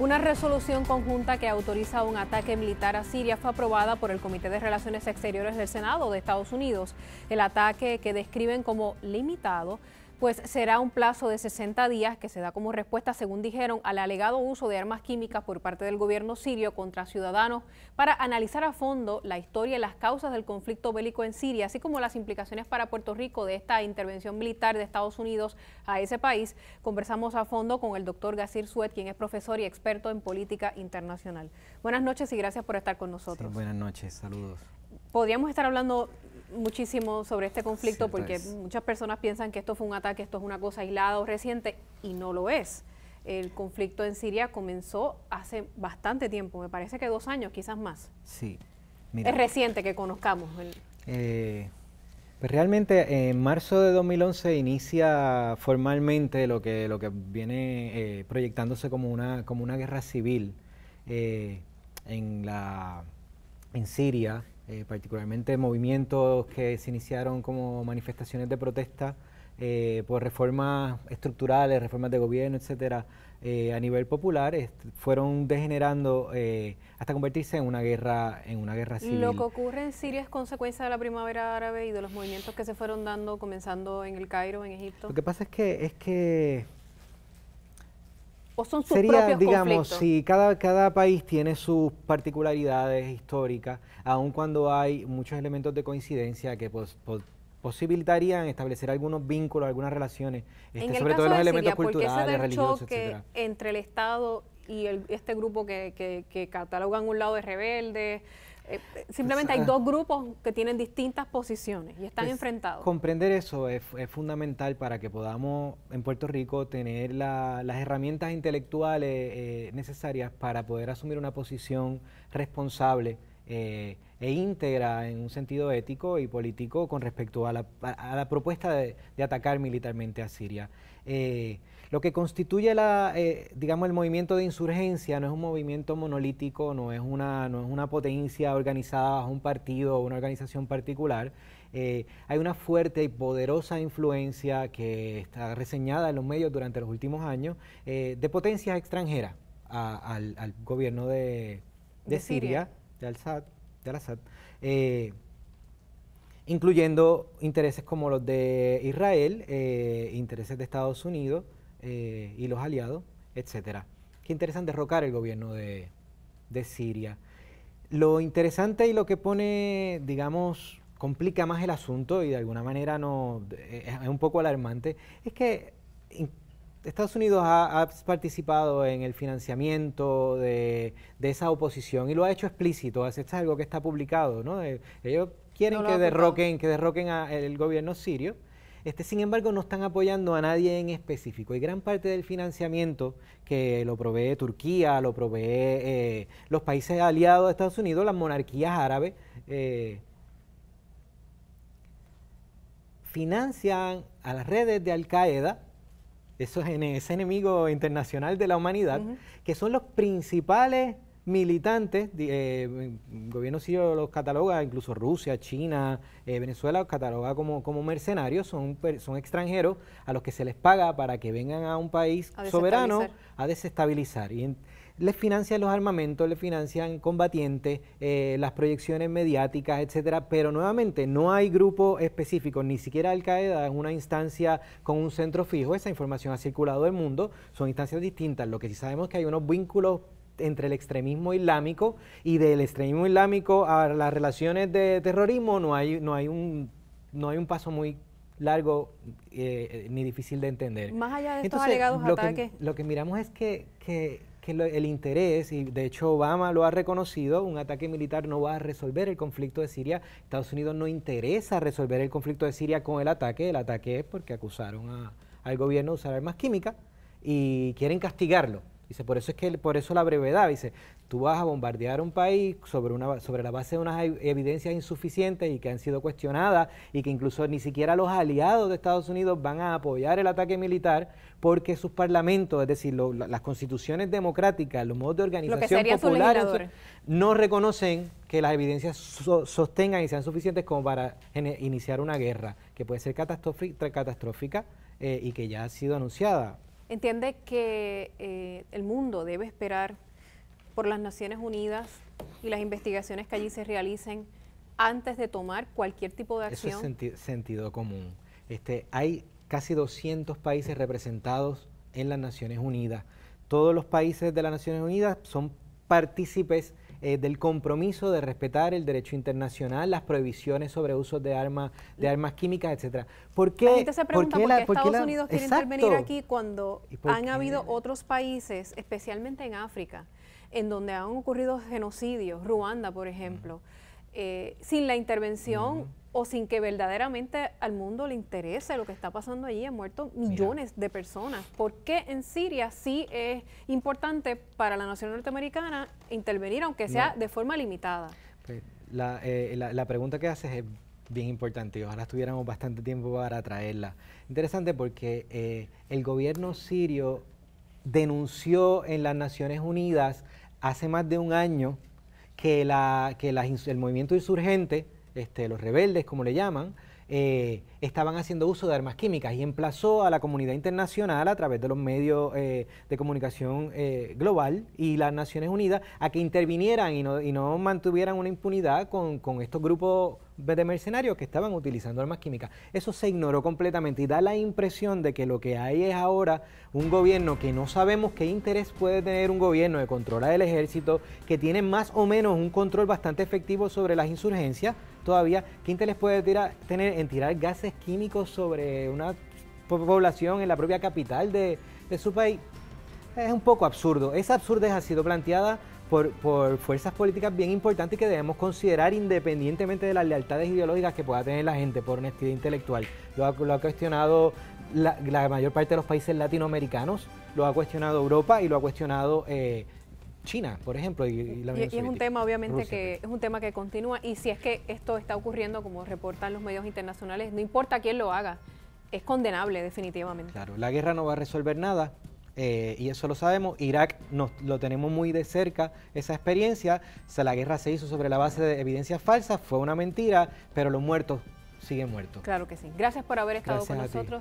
Una resolución conjunta que autoriza un ataque militar a Siria fue aprobada por el Comité de Relaciones Exteriores del Senado de Estados Unidos. El ataque, que describen como limitado, pues será un plazo de 60 días que se da como respuesta, según dijeron, al alegado uso de armas químicas por parte del gobierno sirio contra ciudadanos para analizar a fondo la historia y las causas del conflicto bélico en Siria, así como las implicaciones para Puerto Rico de esta intervención militar de Estados Unidos a ese país. Conversamos a fondo con el doctor Gazir Sued, quien es profesor y experto en política internacional. Buenas noches y gracias por estar con nosotros. Sí, buenas noches, saludos. Podríamos estar hablando muchísimo sobre este conflicto porque muchas personas piensan que esto fue un ataque, esto es una cosa aislada o reciente, y no lo es. El conflicto en Siria comenzó hace bastante tiempo, me parece que 2 años, quizás más. Sí. Mira, es reciente que conozcamos. Pues realmente en marzo de 2011 inicia formalmente lo que viene proyectándose como una guerra civil en Siria. Particularmente movimientos que se iniciaron como manifestaciones de protesta por reformas estructurales, reformas de gobierno, etcétera, a nivel popular, fueron degenerando hasta convertirse en una guerra civil. Lo que ocurre en Siria es consecuencia de la primavera árabe y de los movimientos que se fueron dando, comenzando en el Cairo, en Egipto. Lo que pasa es que ¿O son sus propios digamos, conflictos? sí, cada país tiene sus particularidades históricas, aun cuando hay muchos elementos de coincidencia que posibilitarían establecer algunos vínculos, algunas relaciones, sobre todo los elementos culturales, religiosos, etcétera. Entre el Estado y este grupo que catalogan un lado de rebeldes. Simplemente hay dos grupos que tienen distintas posiciones y están enfrentados. Comprender eso es fundamental para que podamos en Puerto Rico tener las herramientas intelectuales necesarias para poder asumir una posición responsable e íntegra en un sentido ético y político con respecto a la propuesta de atacar militarmente a Siria. Lo que constituye digamos, el movimiento de insurgencia no es un movimiento monolítico, no es una potencia organizada bajo un partido o una organización particular. Hay una fuerte y poderosa influencia que está reseñada en los medios durante los últimos años de potencias extranjeras al gobierno de Siria, de Al-Assad, incluyendo intereses como los de Israel, intereses de Estados Unidos y los aliados, etcétera, que interesan derrocar el gobierno de Siria. Lo interesante y lo que pone, digamos, complica más el asunto y de alguna manera es un poco alarmante, es que Estados Unidos ha participado en el financiamiento de esa oposición y lo ha hecho explícito. Esto es algo que está publicado, ¿no? Ellos quieren que derroquen al gobierno sirio. Sin embargo, no están apoyando a nadie en específico y gran parte del financiamiento que lo provee Turquía, lo provee los países aliados de Estados Unidos, las monarquías árabes, financian a las redes de Al-Qaeda, ese enemigo internacional de la humanidad, que son los principales militantes. El gobierno sirio los cataloga, incluso Rusia, China, Venezuela los cataloga como mercenarios, son extranjeros a los que se les paga para que vengan a un país soberano a desestabilizar. Y les financian los armamentos, les financian combatientes, las proyecciones mediáticas, etcétera, pero nuevamente no hay grupo específico, ni siquiera Al-Qaeda es una instancia con un centro fijo. Esa información ha circulado del mundo, son instancias distintas. Lo que sí sabemos es que hay unos vínculos entre el extremismo islámico y del extremismo islámico a las relaciones de terrorismo no hay un paso muy largo ni difícil de entender. Más allá de estos alegados ataques. Lo que miramos es que el interés, y de hecho Obama lo ha reconocido, un ataque militar no va a resolver el conflicto de Siria. Estados Unidos no interesa resolver el conflicto de Siria con el ataque es porque acusaron al gobierno de usar armas químicas y quieren castigarlo. Dice, por eso la brevedad, dice, tú vas a bombardear un país sobre la base de unas evidencias insuficientes y que han sido cuestionadas y que incluso ni siquiera los aliados de Estados Unidos van a apoyar el ataque militar porque sus parlamentos, es decir, las constituciones democráticas, los modos de organización populares, no reconocen que las evidencias sostengan y sean suficientes como para iniciar una guerra que puede ser catastrófica y que ya ha sido anunciada. ¿Entiende que el mundo debe esperar por las Naciones Unidas y las investigaciones que allí se realicen antes de tomar cualquier tipo de acción? Eso es sentido común. Hay casi 200 países representados en las Naciones Unidas. Todos los países de las Naciones Unidas son partícipes del compromiso de respetar el derecho internacional, las prohibiciones sobre usos de armas químicas, etcétera. ¿Por qué? La gente se pregunta por qué Estados Unidos quiere Exacto. intervenir aquí cuando han qué? habido otros países, especialmente en África, en donde han ocurrido genocidios, Ruanda, por ejemplo, sin la intervención o sin que verdaderamente al mundo le interese lo que está pasando allí. Han muerto millones de personas. ¿Por qué en Siria sí es importante para la nación norteamericana intervenir, aunque sea de forma limitada? Pues, la pregunta que haces es bien importante y ojalá tuviéramos bastante tiempo para traerla. Interesante porque el gobierno sirio denunció en las Naciones Unidas hace más de un año que el movimiento insurgente, los rebeldes, como le llaman, estaban haciendo uso de armas químicas y emplazó a la comunidad internacional a través de los medios de comunicación global y las Naciones Unidas a que intervinieran y no mantuvieran una impunidad con estos grupos de mercenarios que estaban utilizando armas químicas. Eso se ignoró completamente y da la impresión de que lo que hay es ahora un gobierno que no sabemos qué interés puede tener un gobierno de controlar el ejército, que tiene más o menos un control bastante efectivo sobre las insurgencias todavía. ¿Qué interés puede tener en tirar gases químicos sobre una población en la propia capital de su país? Es un poco absurdo. Esa absurdez ha sido planteada por fuerzas políticas bien importantes que debemos considerar independientemente de las lealtades ideológicas que pueda tener la gente, por honestidad intelectual. Lo ha cuestionado la mayor parte de los países latinoamericanos, lo ha cuestionado Europa y lo ha cuestionado China, por ejemplo, y la Unión Soviética. Es un tema, obviamente, Rusia, que es un tema que continúa, y si es que esto está ocurriendo, como reportan los medios internacionales, no importa quién lo haga, es condenable definitivamente. Claro, la guerra no va a resolver nada. Y eso lo sabemos. Irak lo tenemos muy de cerca, esa experiencia. La guerra se hizo sobre la base de evidencias falsas, fue una mentira, pero los muertos siguen muertos. Claro que sí. Gracias por haber estado con nosotros.